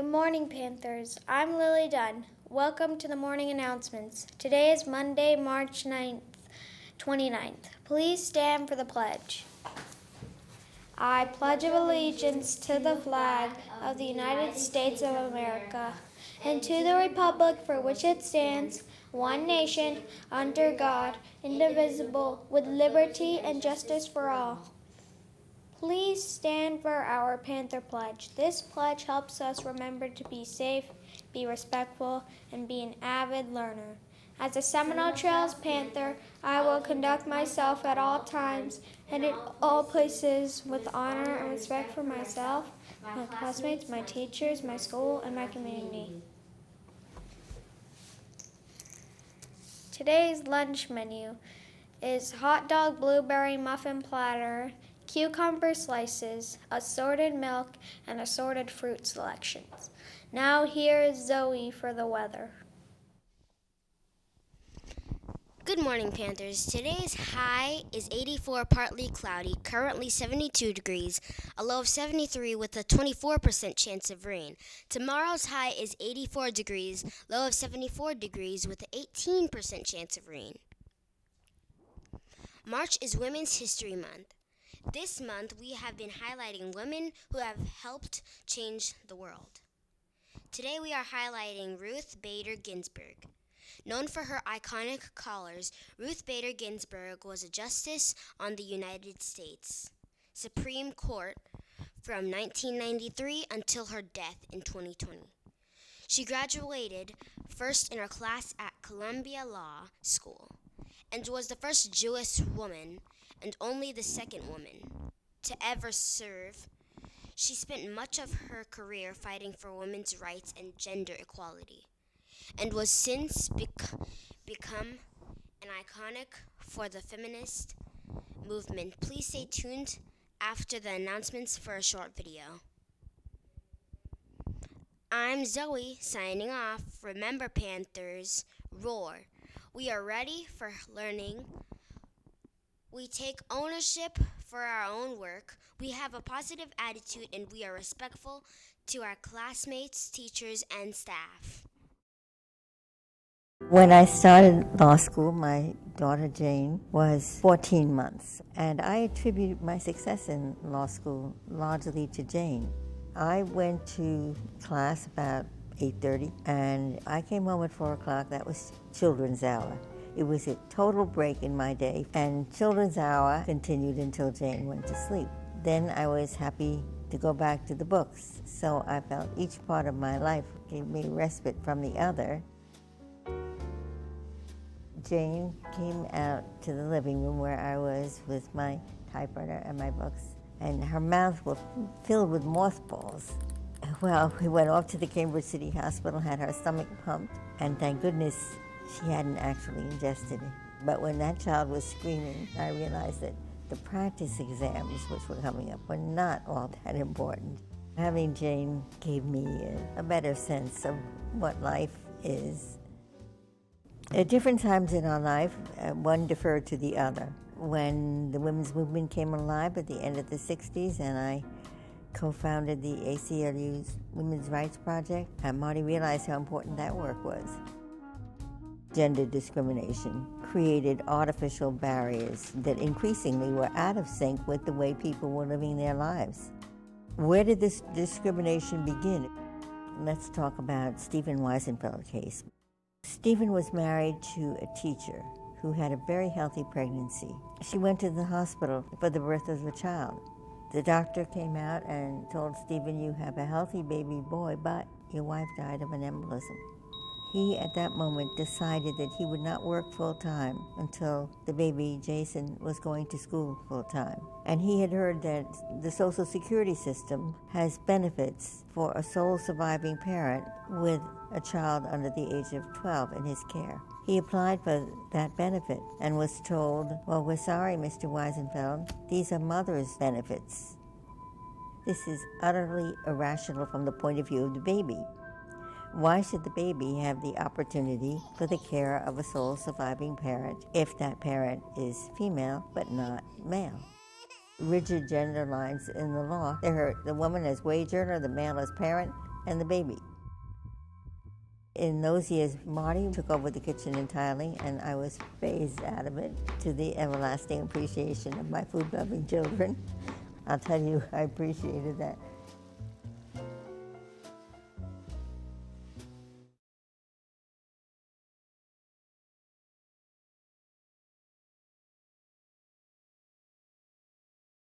Good morning, Panthers. I'm Lily Dunn. Welcome to the morning announcements. Today is Monday, March 29th. Please stand for the pledge. I pledge allegiance to the flag of the United States of America and to the republic for which it stands, one nation, under God, indivisible, with liberty and justice for all. Please stand for our Panther Pledge. This pledge helps us remember to be safe, be respectful, and be an avid learner. As a Seminole Trails Panther, I will conduct myself at all times and in all places with honor and respect for myself, my classmates, my teachers, my school, and my community. Today's lunch menu is hot dog blueberry muffin platter, cucumber slices, assorted milk, and assorted fruit selections. Now here is Zoe for the weather. Good morning, Panthers. Today's high is 84, partly cloudy, currently 72 degrees, a low of 73 with a 24% chance of rain. Tomorrow's high is 84 degrees, low of 74 degrees with an 18% chance of rain. March is Women's History Month. This month, we have been highlighting women who have helped change the world. Today, we are highlighting Ruth Bader Ginsburg. Known for her iconic collars, Ruth Bader Ginsburg was a justice on the United States Supreme Court from 1993 until her death in 2020. She graduated first in her class at Columbia Law School and was the first Jewish woman and only the second woman to ever serve. She spent much of her career fighting for women's rights and gender equality, and was since become an iconic for the feminist movement. Please stay tuned after the announcements for a short video. I'm Zoe, signing off. Remember, Panthers, roar. We are ready for learning. We take ownership for our own work. We have a positive attitude, and we are respectful to our classmates, teachers, and staff. When I started law school, my daughter Jane was 14 months, and I attribute my success in law school largely to Jane. I went to class about 8:30, and I came home at 4 o'clock. That was children's hour. It was a total break in my day, and children's hour continued until Jane went to sleep. Then I was happy to go back to the books, so I felt each part of my life gave me respite from the other. Jane came out to the living room where I was with my typewriter and my books, and her mouth was filled with mothballs. Well, we went off to the Cambridge City Hospital, had her stomach pumped, and thank goodness she hadn't actually ingested it. But when that child was screaming, I realized that the practice exams, which were coming up, were not all that important. Having Jane gave me a better sense of what life is. At different times in our life, one deferred to the other. When the women's movement came alive at the end of the 60s, and I co-founded the ACLU's Women's Rights Project, Marty realized how important that work was. Gender discrimination created artificial barriers that increasingly were out of sync with the way people were living their lives. Where did this discrimination begin? Let's talk about Stephen Weisenfeld case. Stephen was married to a teacher who had a very healthy pregnancy. She went to the hospital for the birth of the child. The doctor came out and told Stephen, "You have a healthy baby boy, but your wife died of an embolism." He, at that moment, decided that he would not work full-time until the baby, Jason, was going to school full-time. And he had heard that the Social Security system has benefits for a sole surviving parent with a child under the age of 12 in his care. He applied for that benefit and was told, "Well, we're sorry, Mr. Weisenfeld, these are mother's benefits." This is utterly irrational from the point of view of the baby. Why should the baby have the opportunity for the care of a sole surviving parent if that parent is female but not male? Rigid gender lines in the law, they hurt the woman as wage earner, the male as parent. and the baby. In those years, Marty took over the kitchen entirely, and I was phased out of it to the everlasting appreciation of my food-loving children. I'll tell you, I appreciated that.